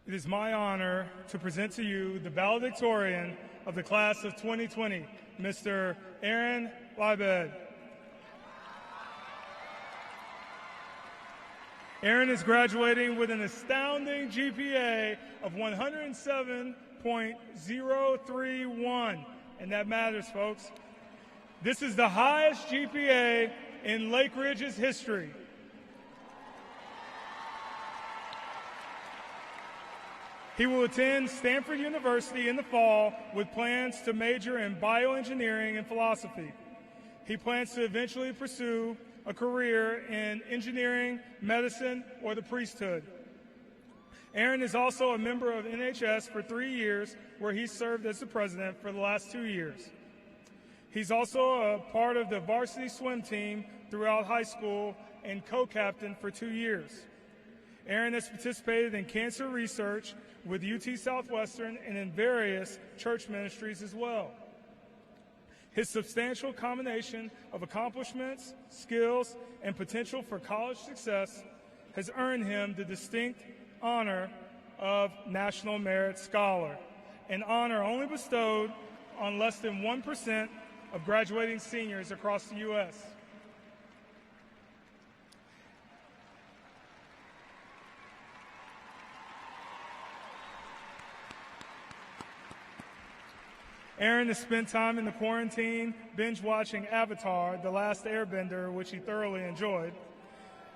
It is my honor to present to you the valedictorian of the class of 2020, Mr. Aaron Liebed. Aaron is graduating with an astounding GPA of 107.031, and that matters, folks. This is the highest GPA in Lake Ridge's history. He will attend Stanford University in the fall with plans to major in bioengineering and philosophy. He plans to eventually pursue a career in engineering, medicine, or the priesthood. Aaron is also a member of NHS for 3 years, where he served as the president for the last 2 years. He's also a part of the varsity swim team throughout high school and co-captain for 2 years. Aaron has participated in cancer research with UT Southwestern and in various church ministries as well. His substantial combination of accomplishments, skills, and potential for college success has earned him the distinct honor of National Merit Scholar, an honor only bestowed on less than 1% of graduating seniors across the U.S. Aaron has spent time in the quarantine binge-watching Avatar, The Last Airbender, which he thoroughly enjoyed.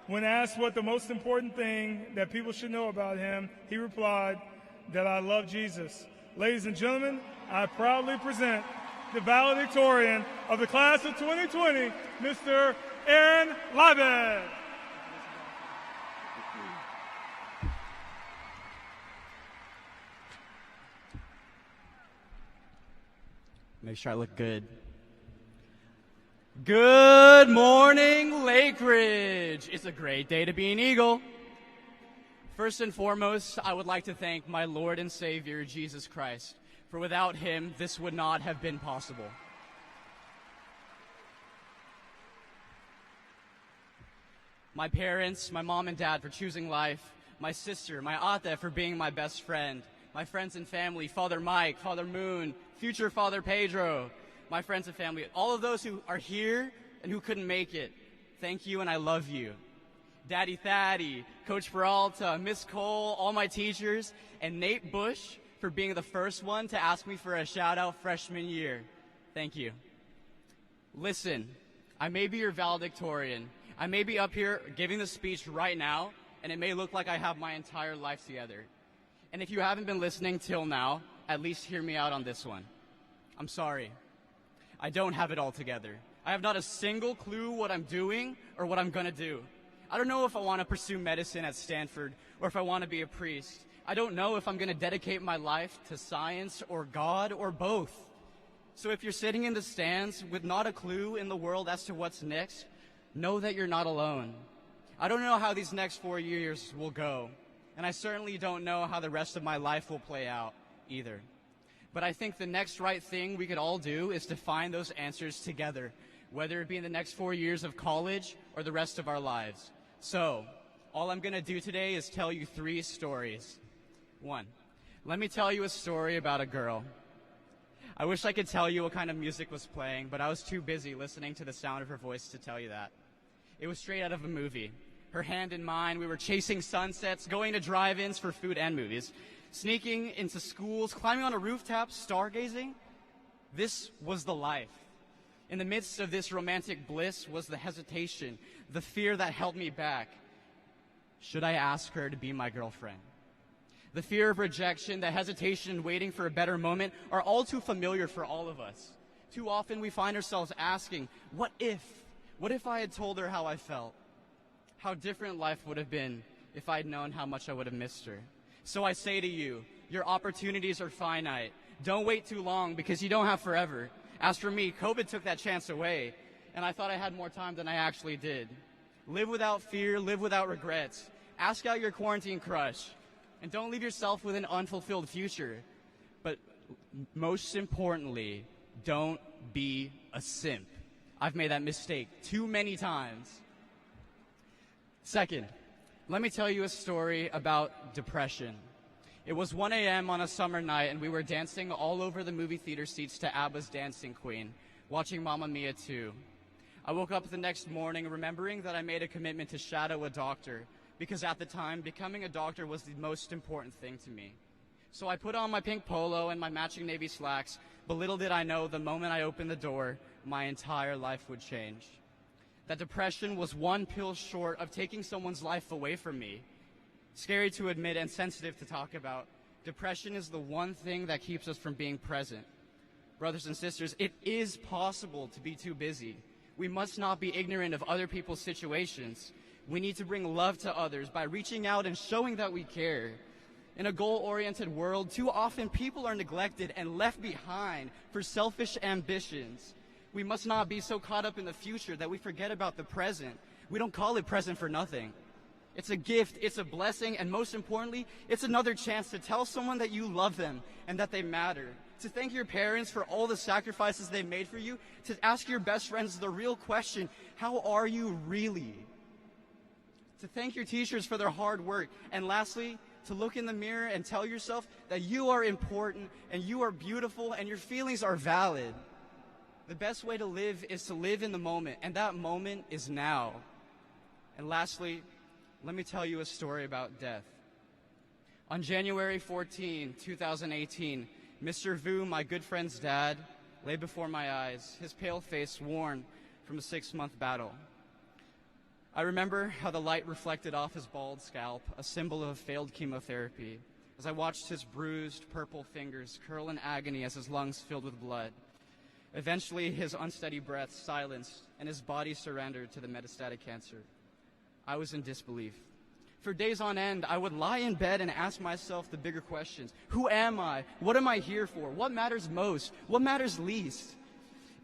When asked what the most important thing that people should know about him, he replied, "That I love Jesus." Ladies and gentlemen, I proudly present the valedictorian of the class of 2020, Mr. Aaron Liebed. Make sure I look good. Good morning, Lake Ridge. It's a great day to be an Eagle. First and foremost, I would like to thank my Lord and Savior, Jesus Christ, for without him, this would not have been possible. My parents, my mom and dad for choosing life, my sister, my ate for being my best friend, my friends and family, Father Mike, Father Moon, future Father Pedro, my friends and family, all of those who are here and who couldn't make it, thank you and I love you. Daddy Thaddy, Coach Peralta, Miss Cole, all my teachers, and Nate Bush for being the first one to ask me for a shout-out freshman year. Thank you. Listen, I may be your valedictorian. I may be up here giving the speech right now, and it may look like I have my entire life together. And if you haven't been listening till now, at least hear me out on this one. I'm sorry. I don't have it all together. I have not a single clue what I'm doing or what I'm going to do. I don't know if I want to pursue medicine at Stanford or if I want to be a priest. I don't know if I'm going to dedicate my life to science or God or both. So if you're sitting in the stands with not a clue in the world as to what's next, know that you're not alone. I don't know how these next 4 years will go. And I certainly don't know how the rest of my life will play out either. But I think the next right thing we could all do is to find those answers together, whether it be in the next 4 years of college or the rest of our lives. So, all I'm going to do today is tell you 3 stories. 1, let me tell you a story about a girl. I wish I could tell you what kind of music was playing, but I was too busy listening to the sound of her voice to tell you that. It was straight out of a movie. Her hand in mine, we were chasing sunsets, going to drive-ins for food and movies, sneaking into schools, climbing on a rooftop, stargazing. This was the life. In the midst of this romantic bliss was the hesitation, the fear that held me back. Should I ask her to be my girlfriend? The fear of rejection, the hesitation and waiting for a better moment are all too familiar for all of us. Too often we find ourselves asking, what if? What if I had told her how I felt? How different life would have been if I'd known how much I would have missed her. So I say to you, your opportunities are finite. Don't wait too long because you don't have forever. As for me, COVID took that chance away, and I thought I had more time than I actually did. Live without fear, live without regrets. Ask out your quarantine crush, and don't leave yourself with an unfulfilled future. But most importantly, don't be a simp. I've made that mistake too many times. Second, let me tell you a story about depression. It was 1 a.m. on a summer night, and we were dancing all over the movie theater seats to ABBA's Dancing Queen, watching Mamma Mia 2. I woke up the next morning remembering that I made a commitment to shadow a doctor, because at the time, becoming a doctor was the most important thing to me. So I put on my pink polo and my matching navy slacks, but little did I know the moment I opened the door, my entire life would change. That depression was one pill short of taking someone's life away from me. Scary to admit and sensitive to talk about, depression is the one thing that keeps us from being present. Brothers and sisters, it is possible to be too busy. We must not be ignorant of other people's situations. We need to bring love to others by reaching out and showing that we care. In a goal-oriented world, too often people are neglected and left behind for selfish ambitions. We must not be so caught up in the future that we forget about the present. We don't call it present for nothing. It's a gift, it's a blessing, and most importantly, it's another chance to tell someone that you love them and that they matter. To thank your parents for all the sacrifices they made for you. To ask your best friends the real question, how are you really? To thank your teachers for their hard work. And lastly, to look in the mirror and tell yourself that you are important and you are beautiful and your feelings are valid. The best way to live is to live in the moment, and that moment is now. And lastly, let me tell you a story about death. On January 14, 2018, Mr. Vu, my good friend's dad, lay before my eyes, his pale face worn from a 6-month battle. I remember how the light reflected off his bald scalp, a symbol of failed chemotherapy, as I watched his bruised, purple fingers curl in agony as his lungs filled with blood. Eventually, his unsteady breath silenced, and his body surrendered to the metastatic cancer. I was in disbelief. For days on end, I would lie in bed and ask myself the bigger questions. Who am I? What am I here for? What matters most? What matters least?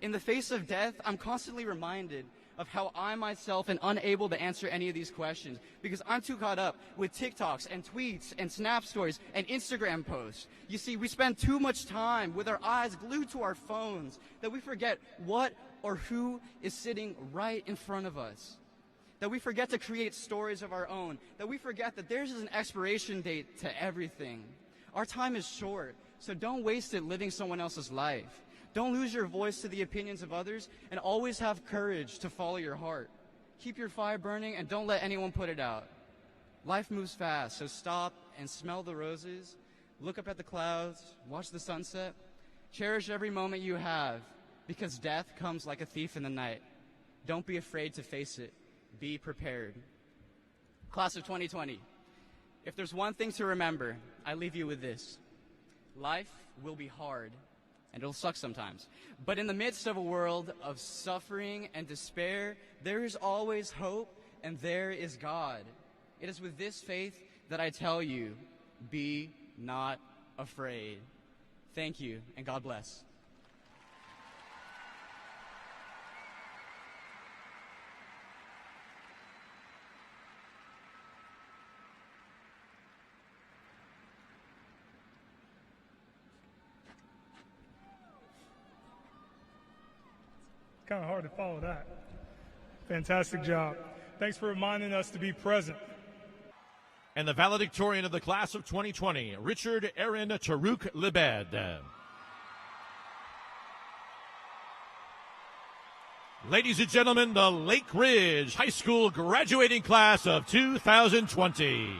In the face of death, I'm constantly reminded of how I myself am unable to answer any of these questions because I'm too caught up with TikToks and tweets and Snap stories and Instagram posts. You see, we spend too much time with our eyes glued to our phones that we forget what or who is sitting right in front of us. That we forget to create stories of our own, that we forget that there's an expiration date to everything. Our time is short, so don't waste it living someone else's life. Don't lose your voice to the opinions of others, and always have courage to follow your heart. Keep your fire burning and don't let anyone put it out. Life moves fast, so stop and smell the roses, look up at the clouds, watch the sunset. Cherish every moment you have, because death comes like a thief in the night. Don't be afraid to face it. Be prepared. Class of 2020, if there's one thing to remember, I leave you with this. Life will be hard, and it'll suck sometimes. But in the midst of a world of suffering and despair, there is always hope, and there is God. It is with this faith that I tell you, be not afraid. Thank you, and God bless. Kind of hard to follow that. Fantastic job. Thanks for reminding us to be present. And the valedictorian of the class of 2020, Richard Aaron Taruk Libed. Ladies and gentlemen, the Lake Ridge High School graduating class of 2020.